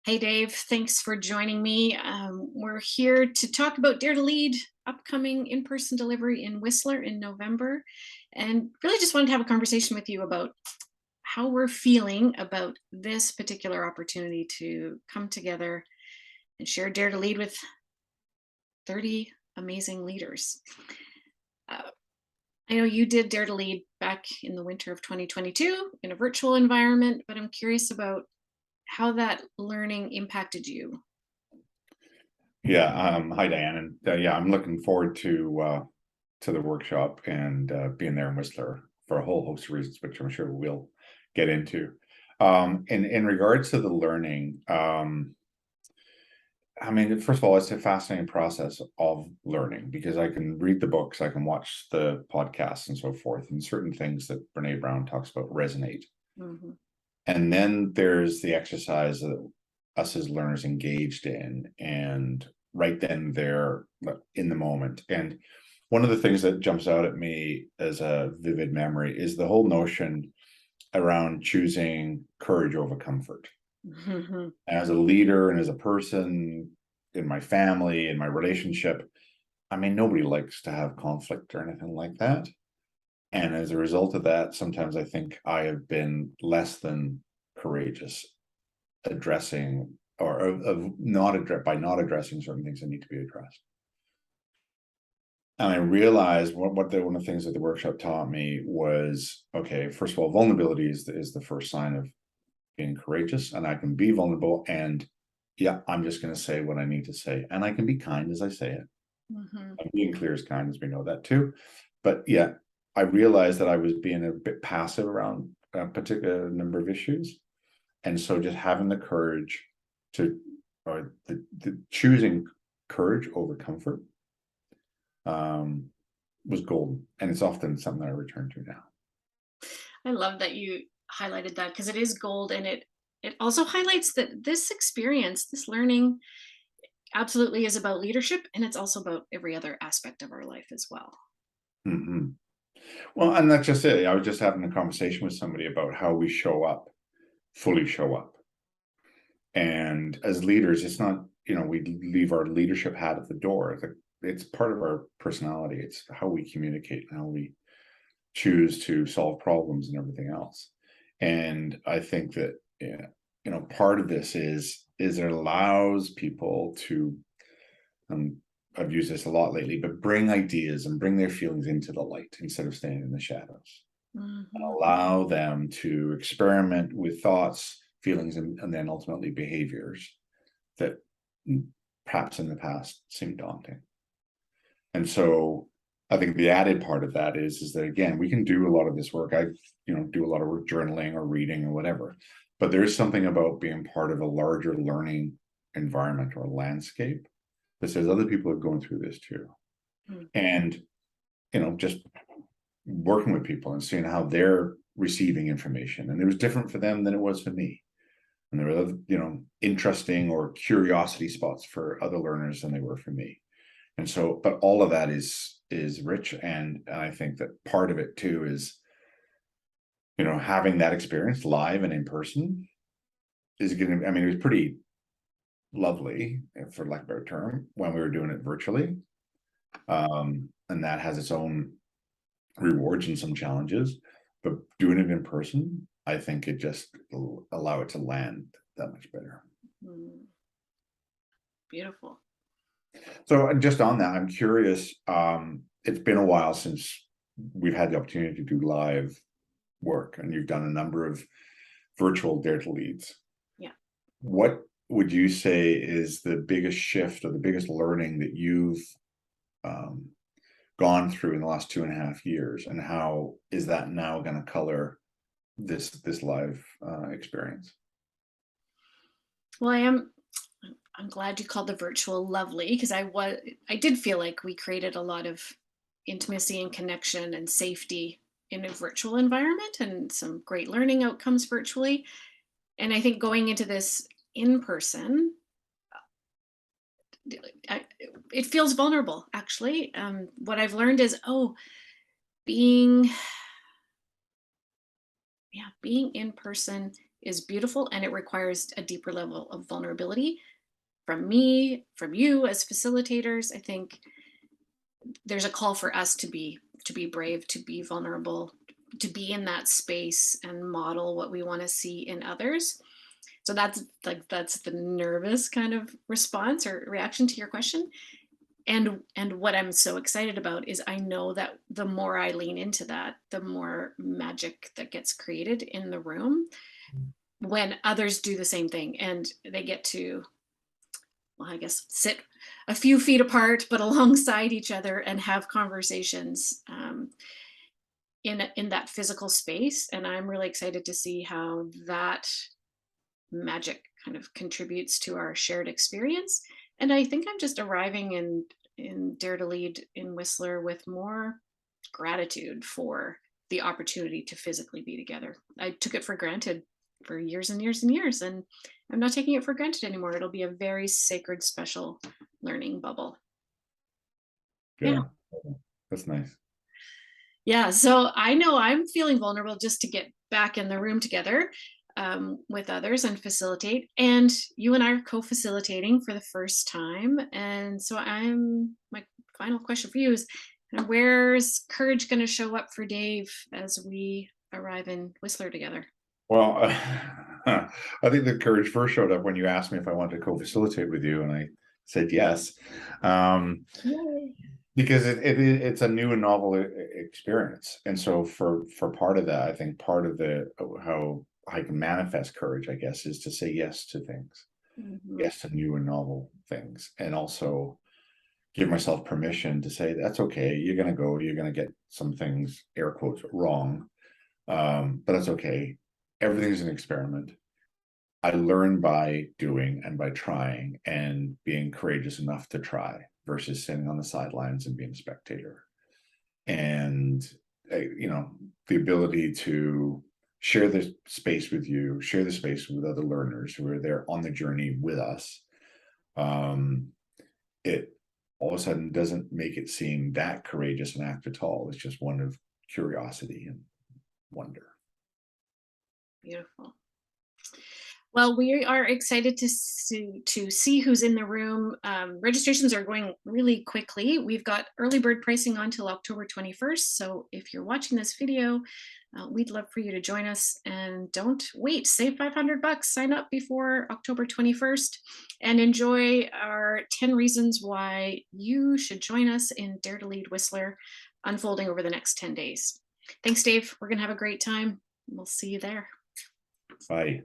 Hey, Dave. Thanks for joining me. We're here to talk about Dare to Lead, upcoming in person delivery in Whistler in November. And really just wanted to have a conversation with you about how we're feeling about this particular opportunity to come together and share Dare to Lead with 30 amazing leaders. Uh, I know you did Dare to Lead back in the winter of 2022 in a virtual environment, but I'm curious about how that learning impacted you. Yeah, hi Diane, and yeah, I'm looking forward to the workshop and being there in Whistler for a whole host of reasons, which I'm sure we'll get into. In regards to the learning, I mean, first of all, it's a fascinating process of learning because I can read the books, I can watch the podcasts and so forth, and certain things that Brene Brown talks about resonate. Mhm. And then there's the exercise that us as learners engaged in, and right then there in the moment. And one of the things that jumps out at me as a vivid memory is the whole notion around choosing courage over comfort. Mhm. As a leader and as a person in my family, in my relationship, I mean, nobody likes to have conflict or anything like that. And as a result of that, sometimes I think I have been less than courageous addressing or of not address by not addressing certain things that need to be addressed. And I realized one of the things that the workshop taught me was, okay, first of all, vulnerability is the first sign of being courageous, and I can be vulnerable, and yeah, I'm just going to say what I need to say, and I can be kind as I say it. Mhm. And being clear is kind, as we know that too. But yeah, I realized that I was being a bit passive around a particular number of issues, and so just having the courage to, or the choosing courage over comfort, um, was golden, and it's often something that I return to now. I love that you highlighted that because it is gold, and it also highlights that this experience, this learning absolutely is about leadership, and it's also about every other aspect of our life as well. Hmm. Well, and that's just it. I was just having a conversation with somebody about how we show up, fully show up. And as leaders, it's not, we leave our leadership hat at the door. It's part of our personality. It's how we communicate and how we choose to solve problems and everything else. And I think that, yeah, part of this is it allows people to, um, I've used this a lot lately, but bring ideas and bring their feelings into the light instead of staying in the shadows. Mhm. Allow them to experiment with thoughts, feelings, and then ultimately behaviors that perhaps in the past seemed daunting. And so I think the added part of that is that again, we can do a lot of this work. I, do a lot of work journaling or reading or whatever, but there is something about being part of a larger learning environment or landscape that says other people are going through this too. Mhm. And, just working with people and seeing how they're receiving information. And it was different for them than it was for me. And there were other, interesting or curiosity spots for other learners than they were for me. And so, but all of that is rich. And I think that part of it too is, having that experience live and in person is gonna, I mean, it was pretty lovely, for lack of a better term, when we were doing it virtually. And that has its own rewards and some challenges, but doing it in person, I think it just will allow it to land that much better. Mm. Beautiful. So just on that, I'm curious, it's been a while since we've had the opportunity to do live work, and you've done a number of virtual Dare to Leads. Yeah. What would you say is the biggest shift or the biggest learning that you've, um, gone through in the last 2.5 years, and how is that now going to color this live experience? Well, I'm glad you called the virtual lovely because I did feel like we created a lot of intimacy and connection and safety in a virtual environment and some great learning outcomes virtually. And I think going into this in person, I, it feels vulnerable actually. What I've learned is, being, yeah, being in person is beautiful, and it requires a deeper level of vulnerability from me, from you as facilitators. I think there's a call for us to be brave, to be vulnerable, to be in that space and model what we want to see in others. So that's the nervous kind of response or reaction to your question. And what I'm so excited about is I know that the more I lean into that, the more magic that gets created in the room when others do the same thing, and they get to, well, I guess, sit a few feet apart, but alongside each other and have conversations in that physical space. And I'm really excited to see how that magic kind of contributes to our shared experience. And I think I'm just arriving in Dare to Lead in Whistler with more gratitude for the opportunity to physically be together. I took it for granted for years and years and years, and I'm not taking it for granted anymore. It'll be a very sacred, special learning bubble. Yeah. Yeah, that's nice. Yeah. So I know I'm feeling vulnerable just to get back in the room together with others and facilitate. And you and I are co-facilitating for the first time. And so my final question for you is, where's courage going to show up for Dave as we arrive in Whistler together? Well, I think the courage first showed up when you asked me if I wanted to co-facilitate with you, and I said yes. Yay. Because it's a new and novel experience, and so for part of that, I think part of the how I can manifest courage, I guess, is to say yes to things, Mhm. yes to new and novel things, and also give myself permission to say that's okay. You're gonna get some things, air quotes, wrong, but that's okay. Everything's an experiment. I learn by doing and by trying and being courageous enough to try versus sitting on the sidelines and being a spectator. And, the ability to share this space with you, share the space with other learners who are there on the journey with us. Um, it all of a sudden doesn't make it seem that courageous an act at all. It's just one of curiosity and wonder. Beautiful. Well, we are excited to see who's in the room. Registrations are going really quickly. We've got early bird pricing on till October 21st. So if you're watching this video, we'd love for you to join us, and don't wait. Save 500 bucks. Sign up before October 21st and enjoy our 10 reasons why you should join us in Dare to Lead Whistler, unfolding over the next 10 days. Thanks, Dave. We're going to have a great time. We'll see you there. Bye.